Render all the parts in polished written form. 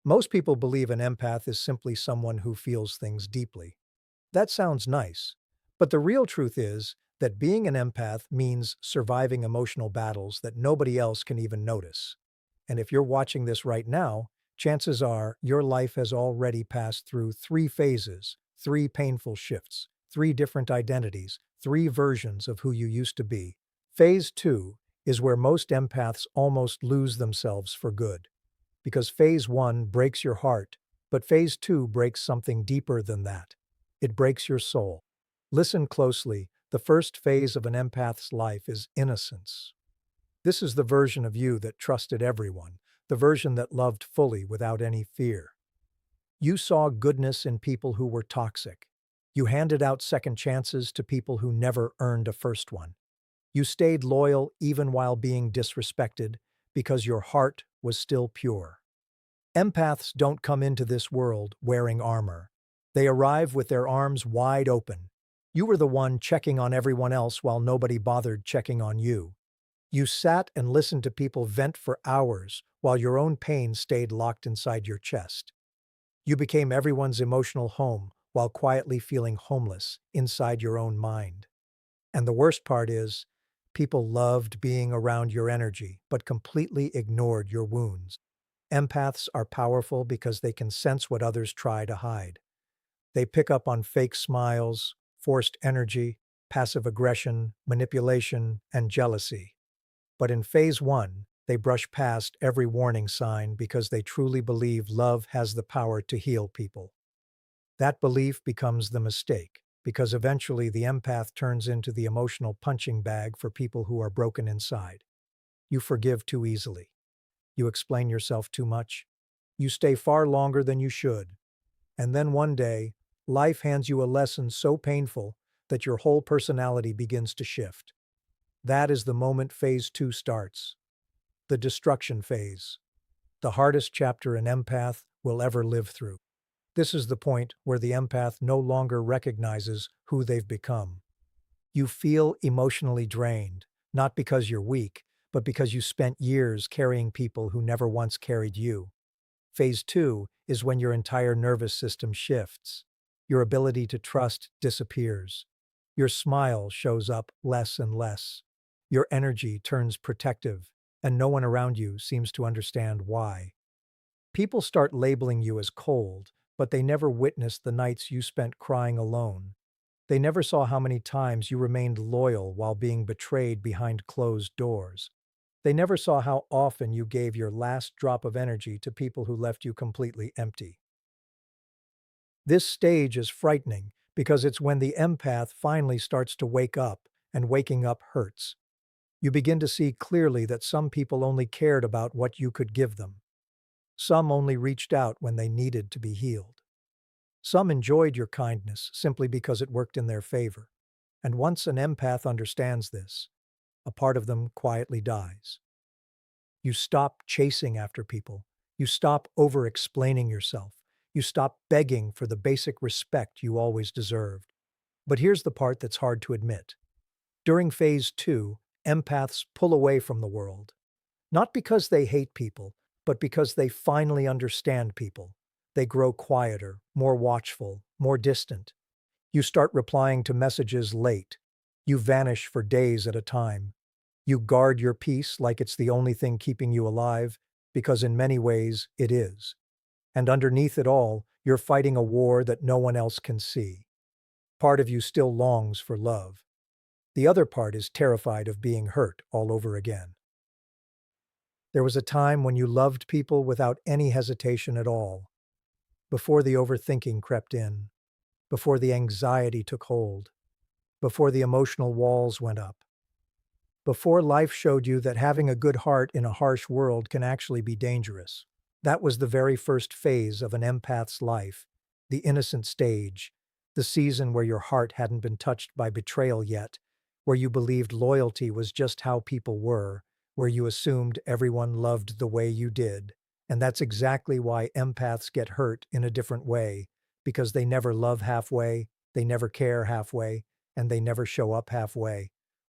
Most people believe an empath is simply someone who feels things deeply. That sounds nice, but the real truth is that being an empath means surviving emotional battles that nobody else can even notice. And if you're watching this right now, chances are your life has already passed through three phases, three painful shifts, three different identities, three versions of who you used to be. Phase two is where most empaths almost lose themselves for good. Because phase one breaks your heart, but phase two breaks something deeper than that. It breaks your soul. Listen closely. The first phase of an empath's life is innocence. This is the version of you that trusted everyone, the version that loved fully without any fear. You saw goodness in people who were toxic. You handed out second chances to people who never earned a first one. You stayed loyal even while being disrespected because your heart was still pure. Empaths don't come into this world wearing armor. They arrive with their arms wide open. You were the one checking on everyone else while nobody bothered checking on you. You sat and listened to people vent for hours while your own pain stayed locked inside your chest. You became everyone's emotional home while quietly feeling homeless inside your own mind. And the worst part is, people loved being around your energy but completely ignored your wounds. Empaths are powerful because they can sense what others try to hide. They pick up on fake smiles, forced energy, passive aggression, manipulation, and jealousy. But in phase one, they brush past every warning sign because they truly believe love has the power to heal people. That belief becomes the mistake, because eventually the empath turns into the emotional punching bag for people who are broken inside. You forgive too easily. You explain yourself too much. You stay far longer than you should. And then one day, life hands you a lesson so painful that your whole personality begins to shift. That is the moment phase two starts. The destruction phase. The hardest chapter an empath will ever live through. This is the point where the empath no longer recognizes who they've become. You feel emotionally drained, not because you're weak, but because you spent years carrying people who never once carried you. Phase two is when your entire nervous system shifts. Your ability to trust disappears. Your smile shows up less and less. Your energy turns protective, and no one around you seems to understand why. People start labeling you as cold, but they never witnessed the nights you spent crying alone. They never saw how many times you remained loyal while being betrayed behind closed doors. They never saw how often you gave your last drop of energy to people who left you completely empty. This stage is frightening because it's when the empath finally starts to wake up, and waking up hurts. You begin to see clearly that some people only cared about what you could give them. Some only reached out when they needed to be healed. Some enjoyed your kindness simply because it worked in their favor. And once an empath understands this, a part of them quietly dies. You stop chasing after people. You stop over-explaining yourself. You stop begging for the basic respect you always deserved. But here's the part that's hard to admit. During phase two, empaths pull away from the world. Not because they hate people, but because they finally understand people. They grow quieter, more watchful, more distant. You start replying to messages late. You vanish for days at a time. You guard your peace like it's the only thing keeping you alive, because in many ways it is. And underneath it all, you're fighting a war that no one else can see. Part of you still longs for love. The other part is terrified of being hurt all over again. There was a time when you loved people without any hesitation at all, before the overthinking crept in, before the anxiety took hold, before the emotional walls went up, before life showed you that having a good heart in a harsh world can actually be dangerous. That was the very first phase of an empath's life, the innocent stage, the season where your heart hadn't been touched by betrayal yet, where you believed loyalty was just how people were, where you assumed everyone loved the way you did. And that's exactly why empaths get hurt in a different way, because they never love halfway, they never care halfway, and they never show up halfway.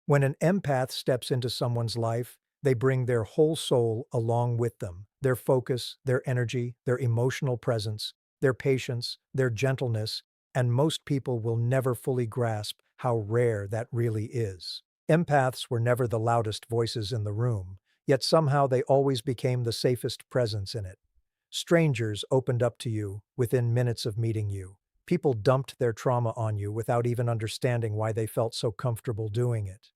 When an empath steps into someone's life, They bring their whole soul along with them, their focus, their energy, their emotional presence, their patience, their gentleness, and most people will never fully grasp how rare that really is. Empaths were never the loudest voices in the room, yet somehow they always became the safest presence in it. Strangers opened up to you within minutes of meeting you. People dumped their trauma on you without even understanding why they felt so comfortable doing it.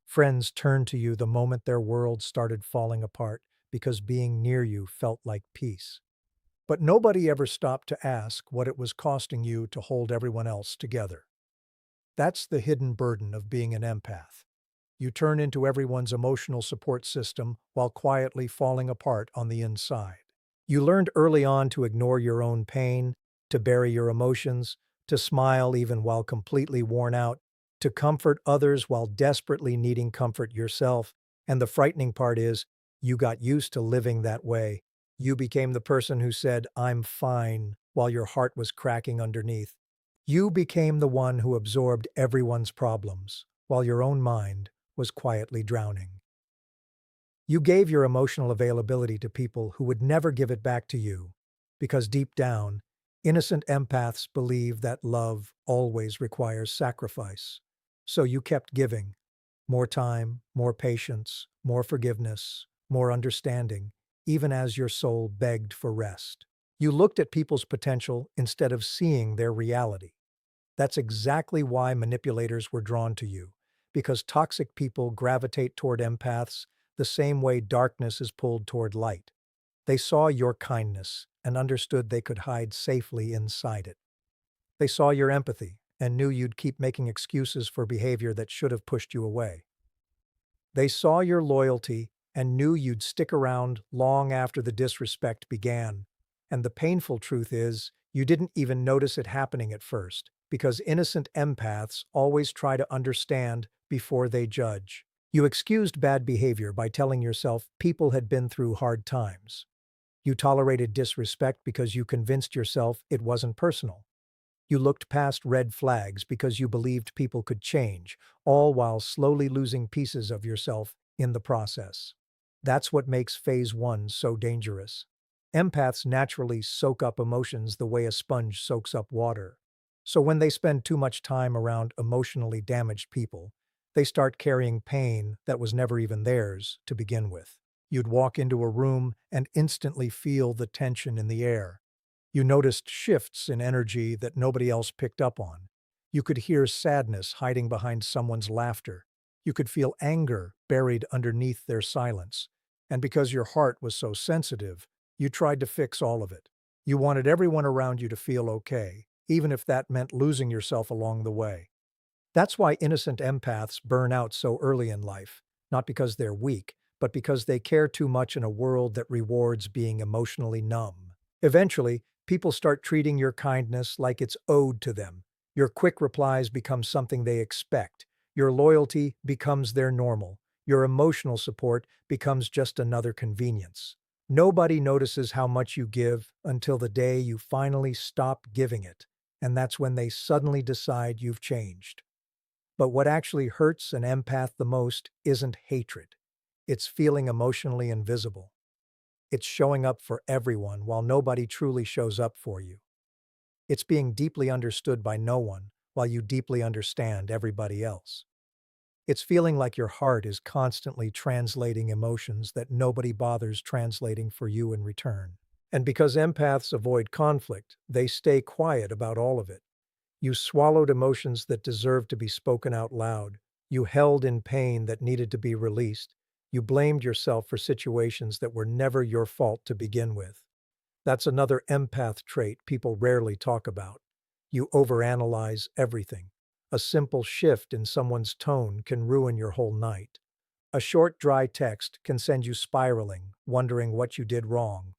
Friends turned to you the moment their world started falling apart because being near you felt like peace. But nobody ever stopped to ask what it was costing you to hold everyone else together. That's the hidden burden of being an empath. You turn into everyone's emotional support system while quietly falling apart on the inside. You learned early on to ignore your own pain, to bury your emotions, to smile even while completely worn out, to comfort others while desperately needing comfort yourself. And the frightening part is, you got used to living that way. You became the person who said, "I'm fine," while your heart was cracking underneath. You became the one who absorbed everyone's problems, while your own mind was quietly drowning. You gave your emotional availability to people who would never give it back to you, because deep down, innocent empaths believe that love always requires sacrifice. So you kept giving more time, more patience, more forgiveness, more understanding, even as your soul begged for rest. You looked at people's potential instead of seeing their reality. That's exactly why manipulators were drawn to you, because toxic people gravitate toward empaths the same way darkness is pulled toward light. They saw your kindness and understood they could hide safely inside it. They saw your empathy and knew you'd keep making excuses for behavior that should have pushed you away. They saw your loyalty and knew you'd stick around long after the disrespect began. And the painful truth is, you didn't even notice it happening at first, because innocent empaths always try to understand before they judge. You excused bad behavior by telling yourself people had been through hard times. You tolerated disrespect because you convinced yourself it wasn't personal. You looked past red flags because you believed people could change, all while slowly losing pieces of yourself in the process. That's what makes phase one so dangerous. Empaths naturally soak up emotions the way a sponge soaks up water. So when they spend too much time around emotionally damaged people, they start carrying pain that was never even theirs to begin with. You'd walk into a room and instantly feel the tension in the air. You noticed shifts in energy that nobody else picked up on. You could hear sadness hiding behind someone's laughter. You could feel anger buried underneath their silence. And because your heart was so sensitive, you tried to fix all of it. You wanted everyone around you to feel okay, even if that meant losing yourself along the way. That's why innocent empaths burn out so early in life, not because they're weak, but because they care too much in a world that rewards being emotionally numb. Eventually, people start treating your kindness like it's owed to them. Your quick replies become something they expect. Your loyalty becomes their normal. Your emotional support becomes just another convenience. Nobody notices how much you give until the day you finally stop giving it, and that's when they suddenly decide you've changed. But what actually hurts an empath the most isn't hatred. It's feeling emotionally invisible. It's showing up for everyone while nobody truly shows up for you. It's being deeply understood by no one while you deeply understand everybody else. It's feeling like your heart is constantly translating emotions that nobody bothers translating for you in return. And because empaths avoid conflict, they stay quiet about all of it. You swallowed emotions that deserved to be spoken out loud. You held in pain that needed to be released. You blamed yourself for situations that were never your fault to begin with. That's another empath trait people rarely talk about. You overanalyze everything. A simple shift in someone's tone can ruin your whole night. A short, dry text can send you spiraling, wondering what you did wrong.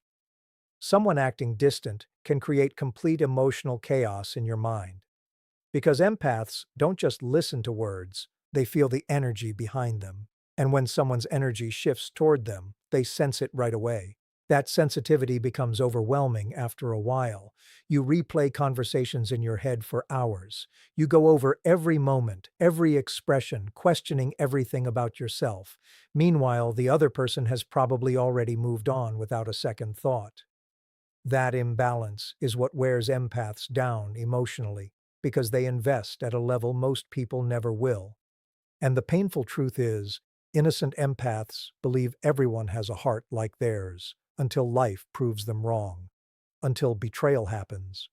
Someone acting distant can create complete emotional chaos in your mind. Because empaths don't just listen to words, they feel the energy behind them. And when someone's energy shifts toward them, they sense it right away. That sensitivity becomes overwhelming after a while. You replay conversations in your head for hours. You go over every moment, every expression, questioning everything about yourself. Meanwhile, the other person has probably already moved on without a second thought. That imbalance is what wears empaths down emotionally, because they invest at a level most people never will. And the painful truth is, innocent empaths believe everyone has a heart like theirs, until life proves them wrong, until betrayal happens,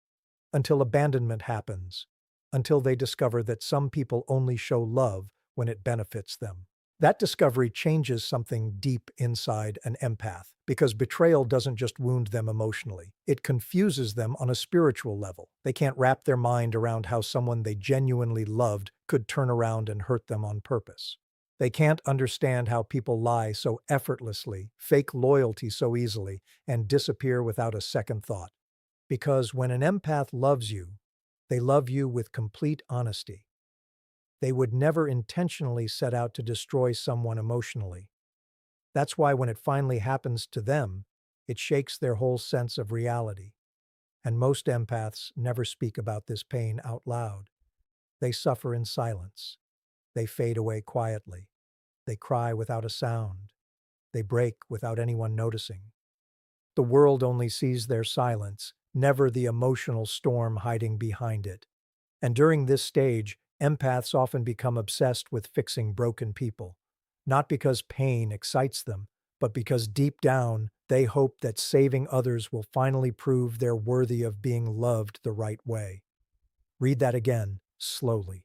until abandonment happens, until they discover that some people only show love when it benefits them. That discovery changes something deep inside an empath, because betrayal doesn't just wound them emotionally, it confuses them on a spiritual level. They can't wrap their mind around how someone they genuinely loved could turn around and hurt them on purpose. They can't understand how people lie so effortlessly, fake loyalty so easily, and disappear without a second thought. Because when an empath loves you, they love you with complete honesty. They would never intentionally set out to destroy someone emotionally. That's why when it finally happens to them, it shakes their whole sense of reality. And most empaths never speak about this pain out loud. They suffer in silence. They fade away quietly. They cry without a sound. They break without anyone noticing. The world only sees their silence, never the emotional storm hiding behind it. And during this stage, empaths often become obsessed with fixing broken people. Not because pain excites them, but because deep down, they hope that saving others will finally prove they're worthy of being loved the right way. Read that again, slowly.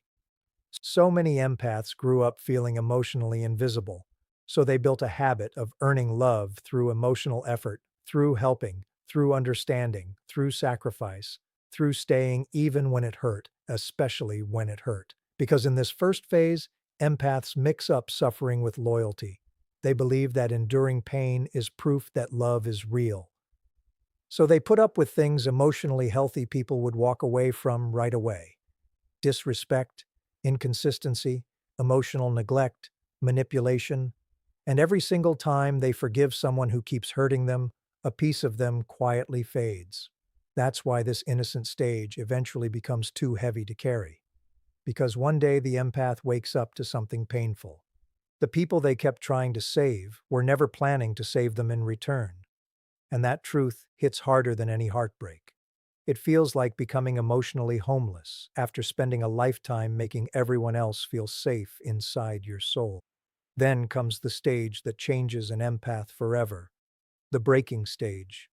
So many empaths grew up feeling emotionally invisible, so they built a habit of earning love through emotional effort, through helping, through understanding, through sacrifice, through staying even when it hurt, especially when it hurt. Because in this first phase, empaths mix up suffering with loyalty. They believe that enduring pain is proof that love is real. So they put up with things emotionally healthy people would walk away from right away: disrespect, inconsistency, emotional neglect, manipulation, and every single time they forgive someone who keeps hurting them, a piece of them quietly fades. That's why this innocent stage eventually becomes too heavy to carry. Because one day the empath wakes up to something painful. The people they kept trying to save were never planning to save them in return. And that truth hits harder than any heartbreak. It feels like becoming emotionally homeless after spending a lifetime making everyone else feel safe inside your soul. Then comes the stage that changes an empath forever, the breaking stage.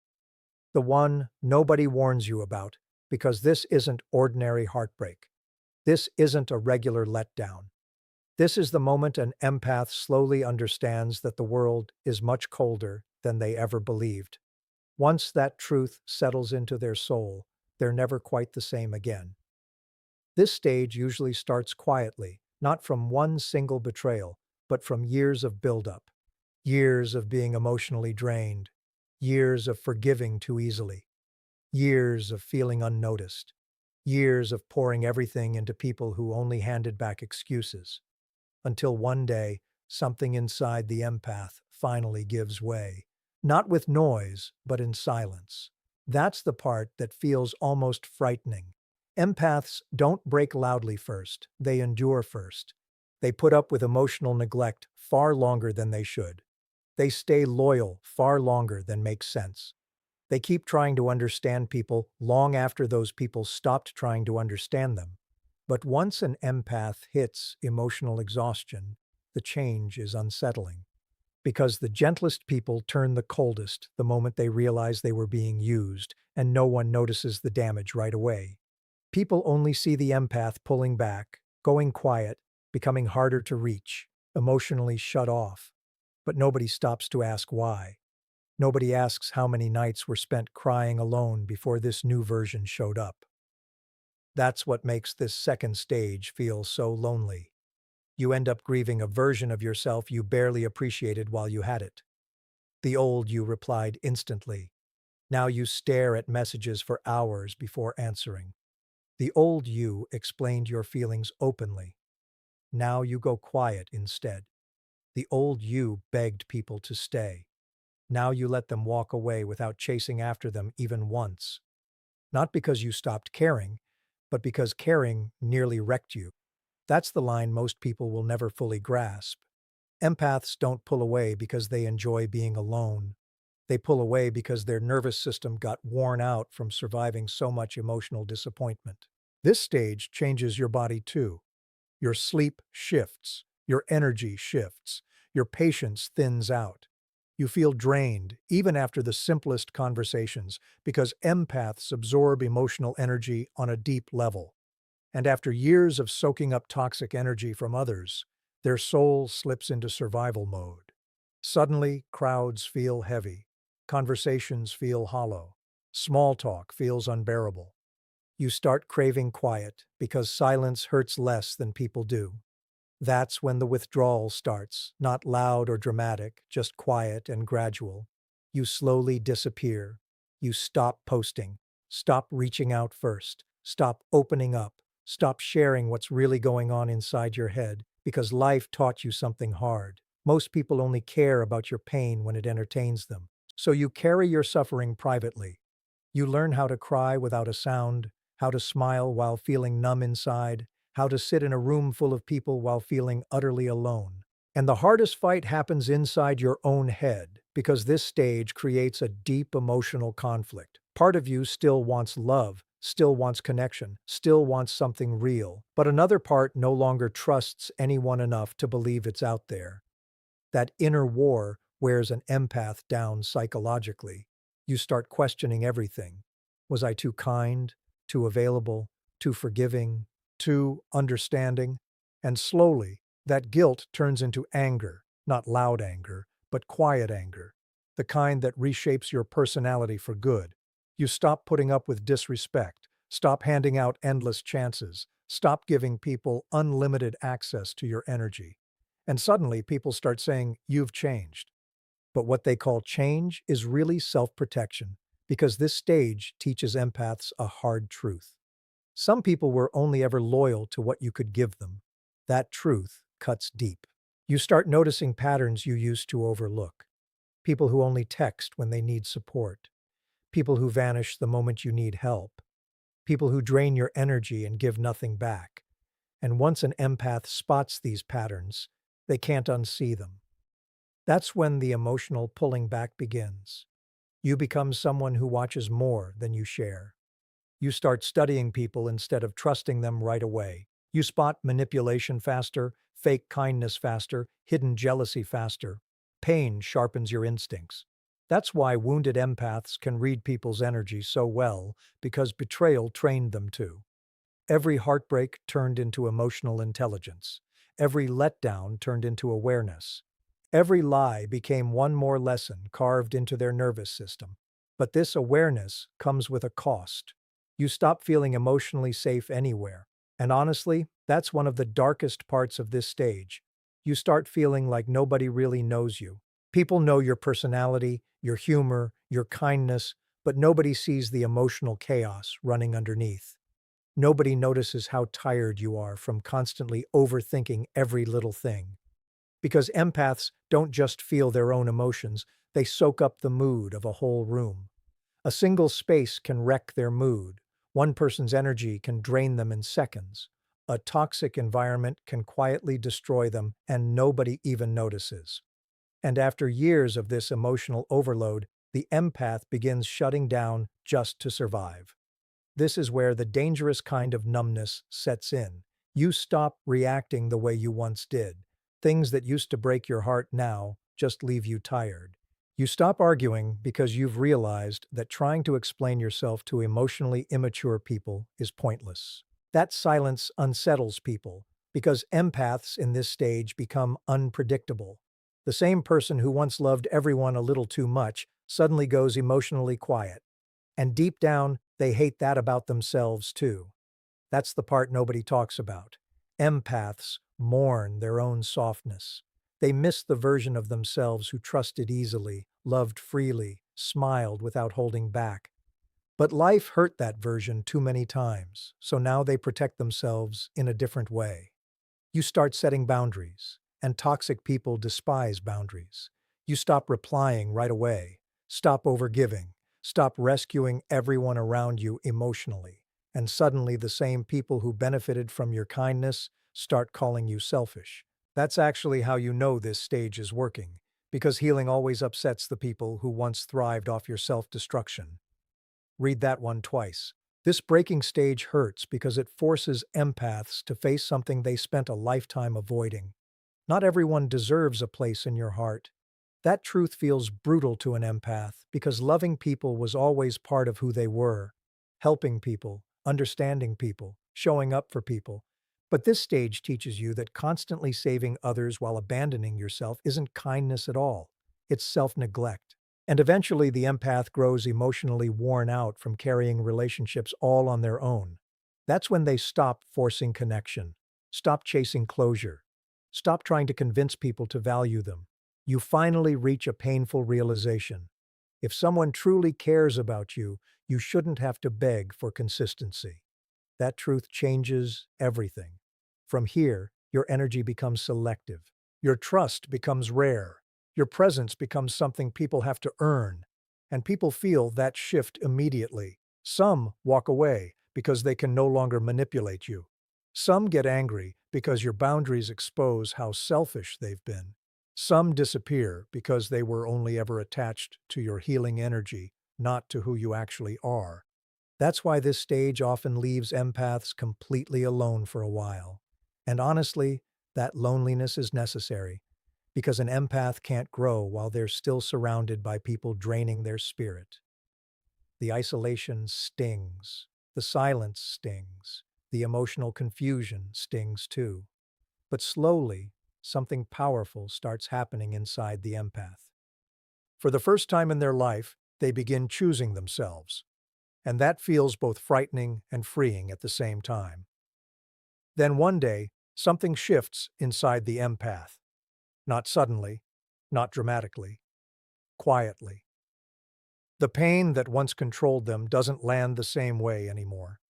The one nobody warns you about, because this isn't ordinary heartbreak. This isn't a regular letdown. This is the moment an empath slowly understands that the world is much colder than they ever believed. Once that truth settles into their soul, they're never quite the same again. This stage usually starts quietly, not from one single betrayal, but from years of buildup, years of being emotionally drained, years of forgiving too easily, years of feeling unnoticed, years of pouring everything into people who only handed back excuses, until one day, something inside the empath finally gives way. Not with noise, but in silence. That's the part that feels almost frightening. Empaths don't break loudly first, they endure first. They put up with emotional neglect far longer than they should. They stay loyal far longer than makes sense. They keep trying to understand people long after those people stopped trying to understand them. But once an empath hits emotional exhaustion, the change is unsettling. Because the gentlest people turn the coldest the moment they realize they were being used, and no one notices the damage right away. People only see the empath pulling back, going quiet, becoming harder to reach, emotionally shut off. But nobody stops to ask why. Nobody asks how many nights were spent crying alone before this new version showed up. That's what makes this second stage feel so lonely. You end up grieving a version of yourself you barely appreciated while you had it. The old you replied instantly. Now you stare at messages for hours before answering. The old you explained your feelings openly. Now you go quiet instead. The old you begged people to stay. Now you let them walk away without chasing after them even once. Not because you stopped caring, but because caring nearly wrecked you. That's the line most people will never fully grasp. Empaths don't pull away because they enjoy being alone. They pull away because their nervous system got worn out from surviving so much emotional disappointment. This stage changes your body too. Your sleep shifts, your energy shifts, your patience thins out. You feel drained, even after the simplest conversations, because empaths absorb emotional energy on a deep level. And after years of soaking up toxic energy from others, their soul slips into survival mode. Suddenly, crowds feel heavy. Conversations feel hollow. Small talk feels unbearable. You start craving quiet because silence hurts less than people do. That's when the withdrawal starts, not loud or dramatic, just quiet and gradual. You slowly disappear. You stop posting, stop reaching out first, stop opening up, stop sharing what's really going on inside your head, because life taught you something hard. Most people only care about your pain when it entertains them. So you carry your suffering privately. You learn how to cry without a sound, how to smile while feeling numb inside, how to sit in a room full of people while feeling utterly alone. And the hardest fight happens inside your own head, because this stage creates a deep emotional conflict. Part of you still wants love, still wants connection, still wants something real, but another part no longer trusts anyone enough to believe it's out there. That inner war wears an empath down psychologically. You start questioning everything. Was I too kind, too available, too forgiving, too understanding? And slowly, that guilt turns into anger, not loud anger, but quiet anger, the kind that reshapes your personality for good. You stop putting up with disrespect, stop handing out endless chances, stop giving people unlimited access to your energy. And suddenly people start saying, you've changed. But what they call change is really self-protection, because this stage teaches empaths a hard truth. Some people were only ever loyal to what you could give them. That truth cuts deep. You start noticing patterns you used to overlook. People who only text when they need support. People who vanish the moment you need help. People who drain your energy and give nothing back. And once an empath spots these patterns, they can't unsee them. That's when the emotional pulling back begins. You become someone who watches more than you share. You start studying people instead of trusting them right away. You spot manipulation faster, fake kindness faster, hidden jealousy faster. Pain sharpens your instincts. That's why wounded empaths can read people's energy so well, because betrayal trained them to. Every heartbreak turned into emotional intelligence. Every letdown turned into awareness. Every lie became one more lesson carved into their nervous system. But this awareness comes with a cost. You stop feeling emotionally safe anywhere. And honestly, that's one of the darkest parts of this stage. You start feeling like nobody really knows you. People know your personality, your humor, your kindness, but nobody sees the emotional chaos running underneath. Nobody notices how tired you are from constantly overthinking every little thing. Because empaths don't just feel their own emotions, they soak up the mood of a whole room. A single space can wreck their mood. One person's energy can drain them in seconds. A toxic environment can quietly destroy them, and nobody even notices. And after years of this emotional overload, the empath begins shutting down just to survive. This is where the dangerous kind of numbness sets in. You stop reacting the way you once did. Things that used to break your heart now just leave you tired. You stop arguing because you've realized that trying to explain yourself to emotionally immature people is pointless. That silence unsettles people because empaths in this stage become unpredictable. The same person who once loved everyone a little too much suddenly goes emotionally quiet. And deep down, they hate that about themselves too. That's the part nobody talks about. Empaths mourn their own softness. They miss the version of themselves who trusted easily, loved freely, smiled without holding back. But life hurt that version too many times, so now they protect themselves in a different way. You start setting boundaries, and toxic people despise boundaries. You stop replying right away, stop overgiving, stop rescuing everyone around you emotionally, and suddenly the same people who benefited from your kindness start calling you selfish. That's actually how you know this stage is working, because healing always upsets the people who once thrived off your self-destruction. Read that one twice. This breaking stage hurts because it forces empaths to face something they spent a lifetime avoiding. Not everyone deserves a place in your heart. That truth feels brutal to an empath because loving people was always part of who they were. Helping people, understanding people, showing up for people. But this stage teaches you that constantly saving others while abandoning yourself isn't kindness at all. It's self-neglect. And eventually the empath grows emotionally worn out from carrying relationships all on their own. That's when they stop forcing connection, stop chasing closure, stop trying to convince people to value them. You finally reach a painful realization. If someone truly cares about you, you shouldn't have to beg for consistency. That truth changes everything. From here, your energy becomes selective. Your trust becomes rare. Your presence becomes something people have to earn. And people feel that shift immediately. Some walk away because they can no longer manipulate you. Some get angry because your boundaries expose how selfish they've been. Some disappear because they were only ever attached to your healing energy, not to who you actually are. That's why this stage often leaves empaths completely alone for a while. And honestly, that loneliness is necessary, because an empath can't grow while they're still surrounded by people draining their spirit. The isolation stings. The silence stings. The emotional confusion stings too. But slowly, something powerful starts happening inside the empath. For the first time in their life, they begin choosing themselves. And that feels both frightening and freeing at the same time. Then one day, something shifts inside the empath. Not suddenly, not dramatically, quietly. The pain that once controlled them doesn't land the same way anymore.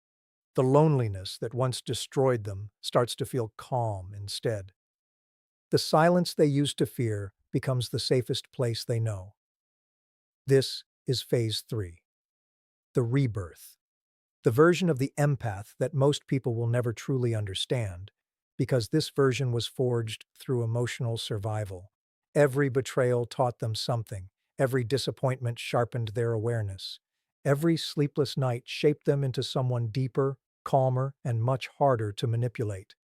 The loneliness that once destroyed them starts to feel calm instead. The silence they used to fear becomes the safest place they know. This is phase 3, the rebirth. The version of the empath that most people will never truly understand, because this version was forged through emotional survival. Every betrayal taught them something, every disappointment sharpened their awareness. Every sleepless night shaped them into someone deeper, calmer, and much harder to manipulate.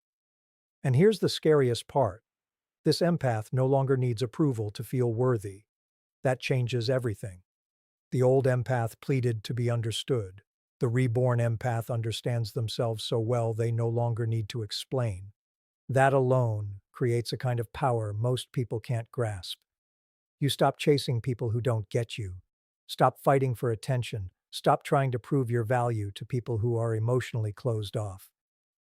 And here's the scariest part. This empath no longer needs approval to feel worthy. That changes everything. The old empath pleaded to be understood. The reborn empath understands themselves so well they no longer need to explain. That alone creates a kind of power most people can't grasp. You stop chasing people who don't get you. Stop fighting for attention. Stop trying to prove your value to people who are emotionally closed off.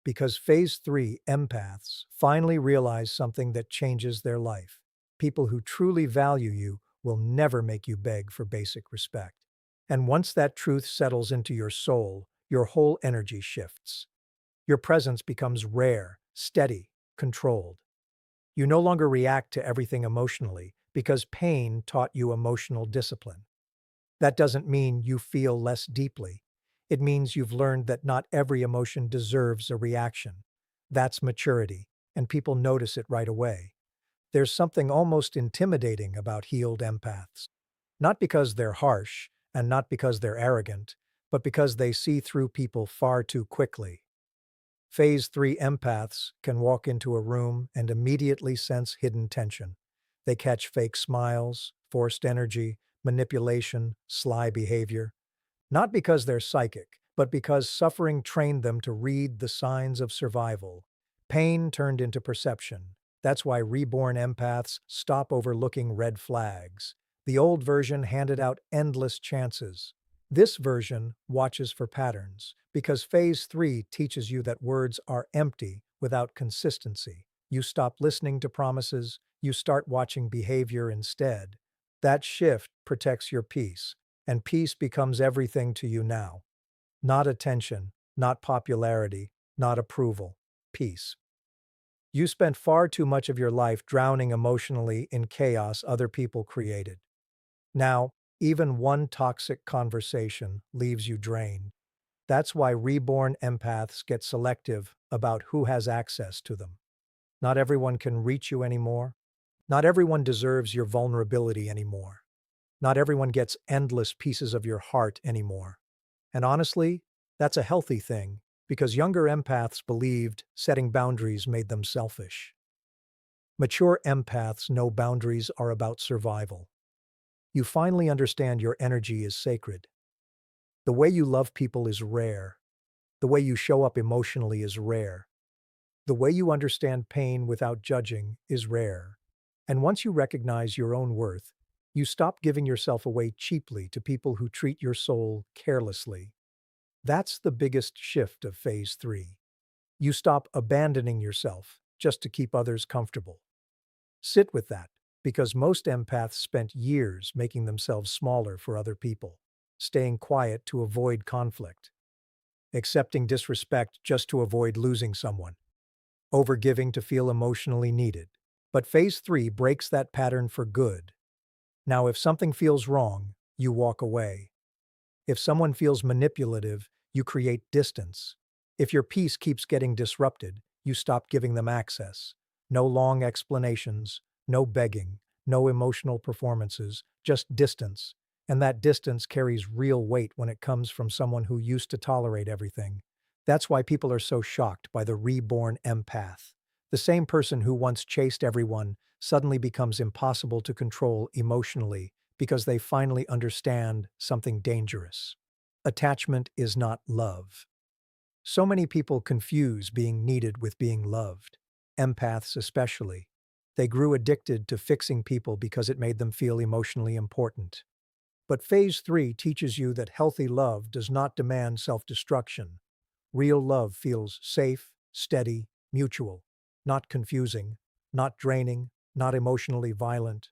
Because phase 3 empaths finally realize something that changes their life. People who truly value you will never make you beg for basic respect. And once that truth settles into your soul, your whole energy shifts. Your presence becomes rare, steady, controlled. You no longer react to everything emotionally because pain taught you emotional discipline. That doesn't mean you feel less deeply. It means you've learned that not every emotion deserves a reaction. That's maturity, and people notice it right away. There's something almost intimidating about healed empaths. Not because they're harsh, and not because they're arrogant, but because they see through people far too quickly. Phase 3 empaths can walk into a room and immediately sense hidden tension. They catch fake smiles, forced energy, manipulation, sly behavior. Not because they're psychic, but because suffering trained them to read the signs of survival. Pain turned into perception. That's why reborn empaths stop overlooking red flags. The old version handed out endless chances. This version watches for patterns, because phase 3 teaches you that words are empty without consistency. You stop listening to promises, you start watching behavior instead. That shift protects your peace, and peace becomes everything to you now. Not attention, not popularity, not approval. Peace. You spent far too much of your life drowning emotionally in chaos other people created. Now, even one toxic conversation leaves you drained. That's why reborn empaths get selective about who has access to them. Not everyone can reach you anymore. Not everyone deserves your vulnerability anymore. Not everyone gets endless pieces of your heart anymore. And honestly, that's a healthy thing, because younger empaths believed setting boundaries made them selfish. Mature empaths know boundaries are about survival. You finally understand your energy is sacred. The way you love people is rare. The way you show up emotionally is rare. The way you understand pain without judging is rare. And once you recognize your own worth, you stop giving yourself away cheaply to people who treat your soul carelessly. That's the biggest shift of phase 3. You stop abandoning yourself just to keep others comfortable. Sit with that, because most empaths spent years making themselves smaller for other people, staying quiet to avoid conflict, accepting disrespect just to avoid losing someone, overgiving to feel emotionally needed. But phase 3 breaks that pattern for good. Now, if something feels wrong, you walk away. If someone feels manipulative, you create distance. If your peace keeps getting disrupted, you stop giving them access. No long explanations, no begging, no emotional performances, just distance. And that distance carries real weight when it comes from someone who used to tolerate everything. That's why people are so shocked by the reborn empath. The same person who once chased everyone suddenly becomes impossible to control emotionally because they finally understand something dangerous. Attachment is not love. So many people confuse being needed with being loved. Empaths especially. They grew addicted to fixing people because it made them feel emotionally important. But phase 3 teaches you that healthy love does not demand self-destruction. Real love feels safe, steady, mutual, not confusing, not draining, not emotionally violent.